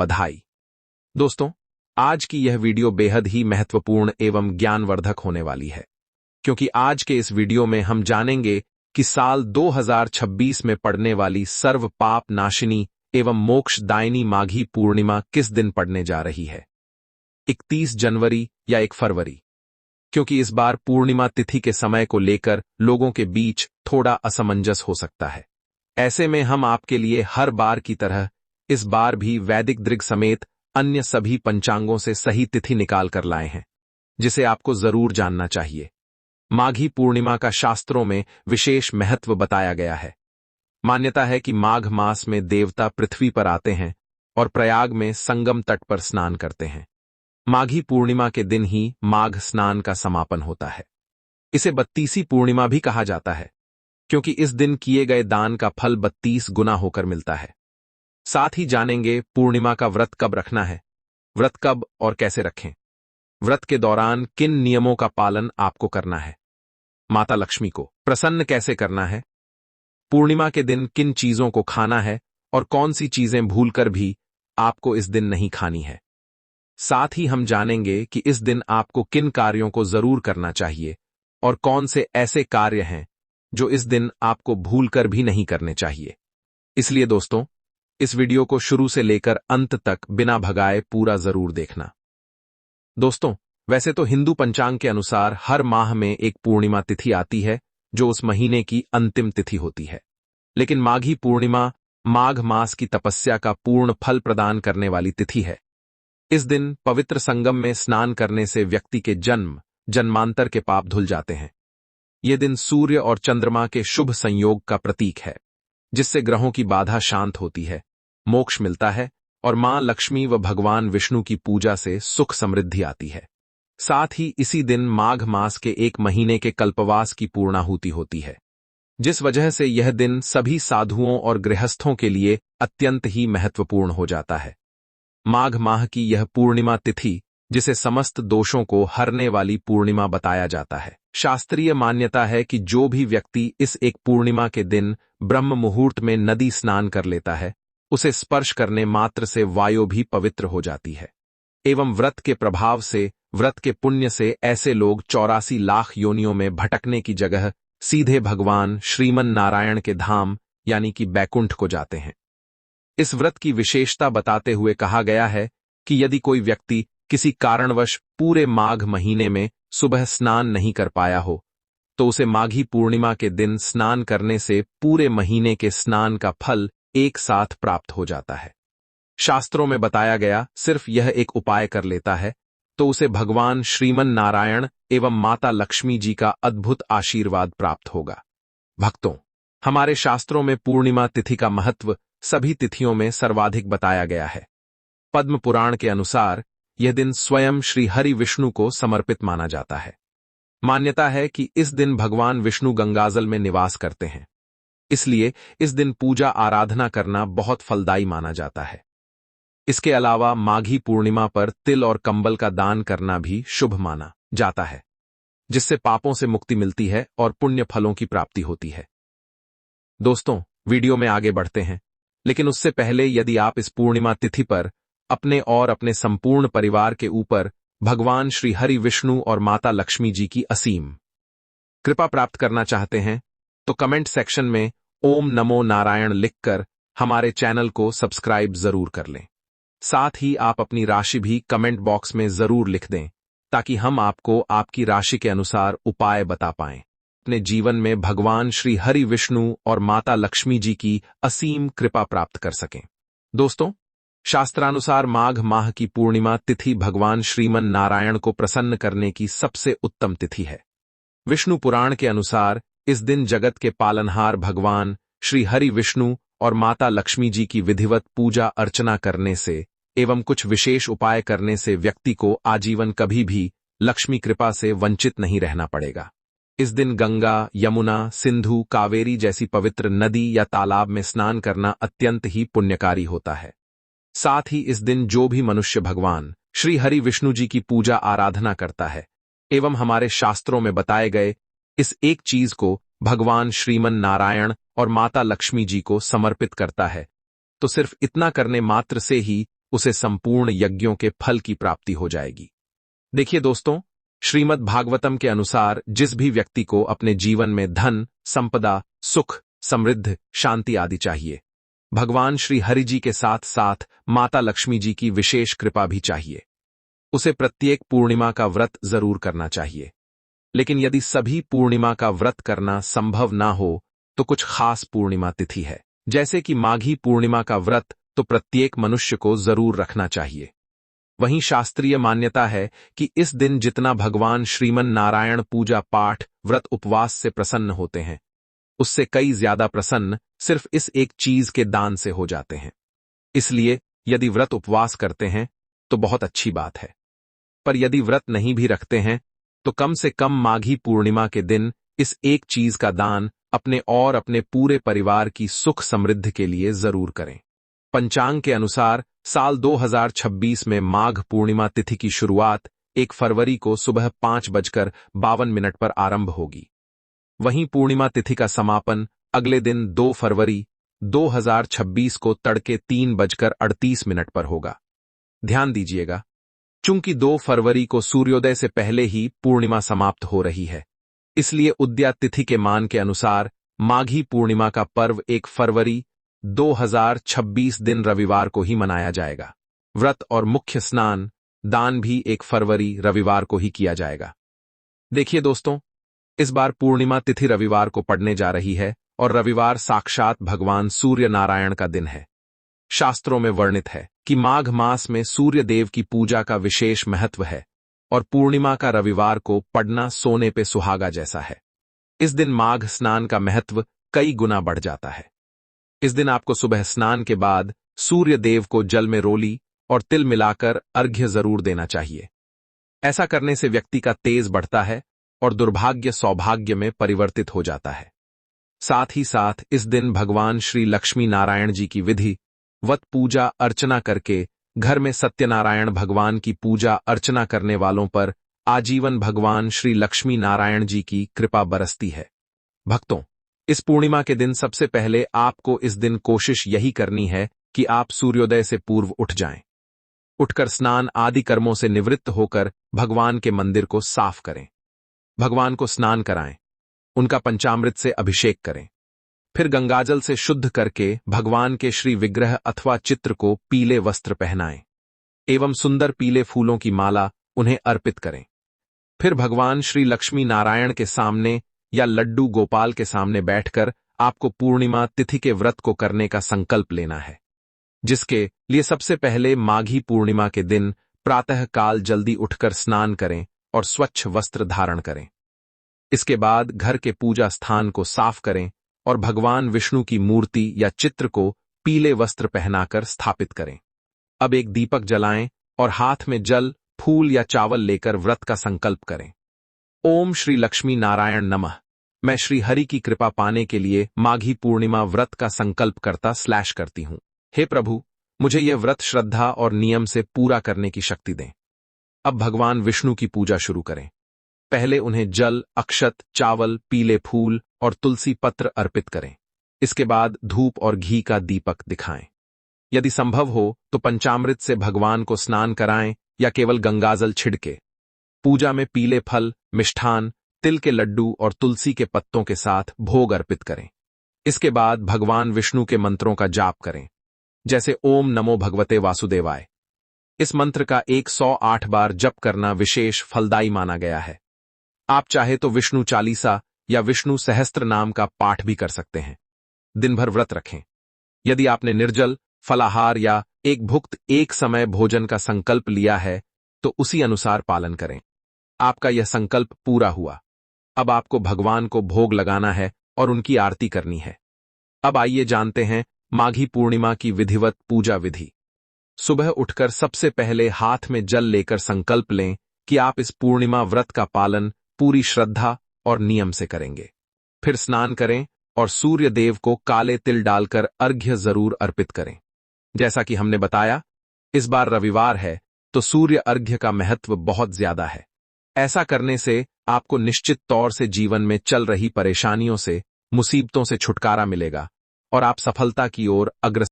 बधाई। दोस्तों, आज की यह वीडियो बेहद ही महत्वपूर्ण एवं ज्ञानवर्धक होने वाली है, क्योंकि आज के इस वीडियो में हम जानेंगे कि साल 2026 में पड़ने वाली सर्व पाप नाशिनी एवं मोक्षदायिनी माघी पूर्णिमा किस दिन पड़ने जा रही है, 31 जनवरी या 1 फरवरी। क्योंकि इस बार पूर्णिमा तिथि के समय को लेकर लोगों के बीच थोड़ा असमंजस हो सकता है। ऐसे में हम आपके लिए हर बार की तरह इस बार भी वैदिक दृग समेत अन्य सभी पंचांगों से सही तिथि निकाल कर लाए हैं, जिसे आपको जरूर जानना चाहिए। माघी पूर्णिमा का शास्त्रों में विशेष महत्व बताया गया है। मान्यता है कि माघ मास में देवता पृथ्वी पर आते हैं और प्रयाग में संगम तट पर स्नान करते हैं। माघी पूर्णिमा के दिन ही माघ स्नान का समापन होता है। इसे 32वीं पूर्णिमा भी कहा जाता है, क्योंकि इस दिन किए गए दान का फल 32 गुना होकर मिलता है। साथ ही जानेंगे पूर्णिमा का व्रत कब रखना है, व्रत कब और कैसे रखें, व्रत के दौरान किन नियमों का पालन आपको करना है, माता लक्ष्मी को प्रसन्न कैसे करना है, पूर्णिमा के दिन किन चीजों को खाना है और कौन सी चीजें भूलकर भी आपको इस दिन नहीं खानी है। साथ ही हम जानेंगे कि इस दिन आपको किन कार्यों को जरूर करना चाहिए और कौन से ऐसे कार्य हैं जो इस दिन आपको भूलकर भी नहीं करने चाहिए। इसलिए दोस्तों, इस वीडियो को शुरू से लेकर अंत तक बिना भगाए पूरा जरूर देखना। दोस्तों, वैसे तो हिंदू पंचांग के अनुसार हर माह में एक पूर्णिमा तिथि आती है, जो उस महीने की अंतिम तिथि होती है। लेकिन माघी पूर्णिमा माघ मास की तपस्या का पूर्ण फल प्रदान करने वाली तिथि है। इस दिन पवित्र संगम में स्नान करने से व्यक्ति के जन्मांतर के पाप धुल जाते हैं। यह दिन सूर्य और चंद्रमा के शुभ संयोग का प्रतीक है, जिससे ग्रहों की बाधा शांत होती है, मोक्ष मिलता है और मां लक्ष्मी व भगवान विष्णु की पूजा से सुख समृद्धि आती है। साथ ही इसी दिन माघ मास के 1 महीने के कल्पवास की पूर्णाहुति होती है, जिस वजह से यह दिन सभी साधुओं और गृहस्थों के लिए अत्यंत ही महत्वपूर्ण हो जाता है। माघ माह की यह पूर्णिमा तिथि, जिसे समस्त दोषों को हरने वाली पूर्णिमा बताया जाता है। शास्त्रीय मान्यता है कि जो भी व्यक्ति इस एक पूर्णिमा के दिन ब्रह्म मुहूर्त में नदी स्नान कर लेता है, उसे स्पर्श करने मात्र से वायु भी पवित्र हो जाती है। एवं व्रत के प्रभाव से, व्रत के पुण्य से ऐसे लोग 84 लाख योनियों में भटकने की जगह सीधे भगवान श्रीमन नारायण के धाम यानी कि बैकुंठ को जाते हैं। इस व्रत की विशेषता बताते हुए कहा गया है कि यदि कोई व्यक्ति किसी कारणवश पूरे माघ महीने में सुबह स्नान नहीं कर पाया हो, तो उसे माघी पूर्णिमा के दिन स्नान करने से पूरे महीने के स्नान का फल एक साथ प्राप्त हो जाता है। शास्त्रों में बताया गया सिर्फ यह एक उपाय कर लेता है, तो उसे भगवान श्रीमन नारायण एवं माता लक्ष्मी जी का अद्भुत आशीर्वाद प्राप्त होगा। भक्तों, हमारे शास्त्रों में पूर्णिमा तिथि का महत्व सभी तिथियों में सर्वाधिक बताया गया है। पद्म पुराण के अनुसार यह दिन स्वयं श्री हरि विष्णु को समर्पित माना जाता है। मान्यता है कि इस दिन भगवान विष्णु गंगाजल में निवास करते हैं, इसलिए इस दिन पूजा आराधना करना बहुत फलदायी माना जाता है। इसके अलावा माघी पूर्णिमा पर तिल और कंबल का दान करना भी शुभ माना जाता है, जिससे पापों से मुक्ति मिलती है और पुण्य फलों की प्राप्ति होती है। दोस्तों, वीडियो में आगे बढ़ते हैं, लेकिन उससे पहले यदि आप इस पूर्णिमा तिथि पर अपने और अपने संपूर्ण परिवार के ऊपर भगवान श्री हरि विष्णु और माता लक्ष्मी जी की असीम कृपा प्राप्त करना चाहते हैं, तो कमेंट सेक्शन में ओम नमो नारायण लिखकर हमारे चैनल को सब्सक्राइब जरूर कर लें। साथ ही आप अपनी राशि भी कमेंट बॉक्स में जरूर लिख दें, ताकि हम आपको आपकी राशि के अनुसार उपाय बता पाएं। अपने जीवन में भगवान श्री हरि विष्णु और माता लक्ष्मी जी की असीम कृपा प्राप्त कर सकें। दोस्तों, शास्त्रानुसार माघ माह की पूर्णिमा तिथि भगवान श्रीमन नारायण को प्रसन्न करने की सबसे उत्तम तिथि है। विष्णु पुराण के अनुसार इस दिन जगत के पालनहार भगवान श्री हरि विष्णु और माता लक्ष्मी जी की विधिवत पूजा अर्चना करने से एवं कुछ विशेष उपाय करने से व्यक्ति को आजीवन कभी भी लक्ष्मी कृपा से वंचित नहीं रहना पड़ेगा। इस दिन गंगा, यमुना, सिंधु, कावेरी जैसी पवित्र नदी या तालाब में स्नान करना अत्यंत ही पुण्यकारी होता है। साथ ही इस दिन जो भी मनुष्य भगवान श्री हरि विष्णु जी की पूजा आराधना करता है एवं हमारे शास्त्रों में बताए गए इस एक चीज को भगवान श्रीमन नारायण और माता लक्ष्मी जी को समर्पित करता है, तो सिर्फ इतना करने मात्र से ही उसे संपूर्ण यज्ञों के फल की प्राप्ति हो जाएगी। देखिए दोस्तों, श्रीमद् भागवतम के अनुसार जिस भी व्यक्ति को अपने जीवन में धन, संपदा, सुख, समृद्धि, शांति आदि चाहिए, भगवान श्री हरि जी के साथ साथ माता लक्ष्मी जी की विशेष कृपा भी चाहिए, उसे प्रत्येक पूर्णिमा का व्रत जरूर करना चाहिए। लेकिन यदि सभी पूर्णिमा का व्रत करना संभव ना हो तो कुछ खास पूर्णिमा तिथि है, जैसे कि माघी पूर्णिमा का व्रत तो प्रत्येक मनुष्य को जरूर रखना चाहिए। वहीं शास्त्रीय मान्यता है कि इस दिन जितना भगवान श्रीमन नारायण पूजा पाठ व्रत उपवास से प्रसन्न होते हैं, उससे कई ज्यादा प्रसन्न सिर्फ इस एक चीज के दान से हो जाते हैं। इसलिए यदि व्रत उपवास करते हैं तो बहुत अच्छी बात है, पर यदि व्रत नहीं भी रखते हैं तो कम से कम माघी पूर्णिमा के दिन इस एक चीज का दान अपने और अपने पूरे परिवार की सुख समृद्धि के लिए जरूर करें। पंचांग के अनुसार साल 2026 में माघ पूर्णिमा तिथि की शुरुआत 1 फरवरी को सुबह 5:52 पर आरंभ होगी। वहीं पूर्णिमा तिथि का समापन अगले दिन 2 फरवरी 2026 को तड़के 3:38 पर होगा। ध्यान दीजिएगा, चूंकि 2 फरवरी को सूर्योदय से पहले ही पूर्णिमा समाप्त हो रही है, इसलिए उदया तिथि के मान के अनुसार माघी पूर्णिमा का पर्व 1 फरवरी 2026 दिन रविवार को ही मनाया जाएगा। व्रत और मुख्य स्नान दान भी 1 फरवरी रविवार को ही किया जाएगा। देखिए दोस्तों, इस बार पूर्णिमा तिथि रविवार को पड़ने जा रही है और रविवार साक्षात भगवान सूर्य नारायण का दिन है। शास्त्रों में वर्णित है कि माघ मास में सूर्य देव की पूजा का विशेष महत्व है और पूर्णिमा का रविवार को पड़ना सोने पे सुहागा जैसा है। इस दिन माघ स्नान का महत्व कई गुना बढ़ जाता है। इस दिन आपको सुबह स्नान के बाद सूर्य देव को जल में रोली और तिल मिलाकर अर्घ्य जरूर देना चाहिए। ऐसा करने से व्यक्ति का तेज बढ़ता है और दुर्भाग्य सौभाग्य में परिवर्तित हो जाता है। साथ ही साथ इस दिन भगवान श्री लक्ष्मी नारायण जी की विधि वत पूजा अर्चना करके घर में सत्यनारायण भगवान की पूजा अर्चना करने वालों पर आजीवन भगवान श्री लक्ष्मी नारायण जी की कृपा बरसती है। भक्तों, इस पूर्णिमा के दिन सबसे पहले आपको इस दिन कोशिश यही करनी है कि आप सूर्योदय से पूर्व उठ जाएं। उठकर स्नान आदि कर्मों से निवृत्त होकर भगवान के मंदिर को साफ करें, भगवान को स्नान कराएं, उनका पंचामृत से अभिषेक करें, फिर गंगाजल से शुद्ध करके भगवान के श्री विग्रह अथवा चित्र को पीले वस्त्र पहनाएं एवं सुंदर पीले फूलों की माला उन्हें अर्पित करें। फिर भगवान श्री लक्ष्मी नारायण के सामने या लड्डू गोपाल के सामने बैठकर आपको पूर्णिमा तिथि के व्रत को करने का संकल्प लेना है, जिसके लिए सबसे पहले माघी पूर्णिमा के दिन प्रातः काल जल्दी उठकर स्नान करें और स्वच्छ वस्त्र धारण करें। इसके बाद घर के पूजा स्थान को साफ करें और भगवान विष्णु की मूर्ति या चित्र को पीले वस्त्र पहनाकर स्थापित करें। अब एक दीपक जलाएं और हाथ में जल, फूल या चावल लेकर व्रत का संकल्प करें। ओम श्री लक्ष्मी नारायण नमः। मैं श्री हरि की कृपा पाने के लिए माघी पूर्णिमा व्रत का संकल्प करती हूँ। हे प्रभु, मुझे यह व्रत श्रद्धा और नियम से पूरा करने की शक्ति दें। अब भगवान विष्णु की पूजा शुरू करें। पहले उन्हें जल, अक्षत, चावल, पीले फूल और तुलसी पत्र अर्पित करें। इसके बाद धूप और घी का दीपक दिखाएं। यदि संभव हो तो पंचामृत से भगवान को स्नान कराएं या केवल गंगाजल छिड़के। पूजा में पीले फल, मिष्ठान, तिल के लड्डू और तुलसी के पत्तों के साथ भोग अर्पित करें। इसके बाद भगवान विष्णु के मंत्रों का जाप करें, जैसे ओम नमो भगवते वासुदेवाय। इस मंत्र का 108 बार जप करना विशेष फलदायी माना गया है। आप चाहे तो विष्णु चालीसा या विष्णु सहस्त्र नाम का पाठ भी कर सकते हैं। दिन भर व्रत रखें। यदि आपने निर्जल, फलाहार या एक भुक्त एक समय भोजन का संकल्प लिया है तो उसी अनुसार पालन करें। आपका यह संकल्प पूरा हुआ। अब आपको भगवान को भोग लगाना है और उनकी आरती करनी है। अब आइए जानते हैं माघी पूर्णिमा की विधिवत पूजा विधि। सुबह उठकर सबसे पहले हाथ में जल लेकर संकल्प लें कि आप इस पूर्णिमा व्रत का पालन पूरी श्रद्धा और नियम से करेंगे। फिर स्नान करें और सूर्य देव को काले तिल डालकर अर्घ्य जरूर अर्पित करें। जैसा कि हमने बताया, इस बार रविवार है तो सूर्य अर्घ्य का महत्व बहुत ज्यादा है। ऐसा करने से आपको निश्चित तौर से जीवन में चल रही परेशानियों से, मुसीबतों से छुटकारा मिलेगा और आप सफलता की ओर अग्रसर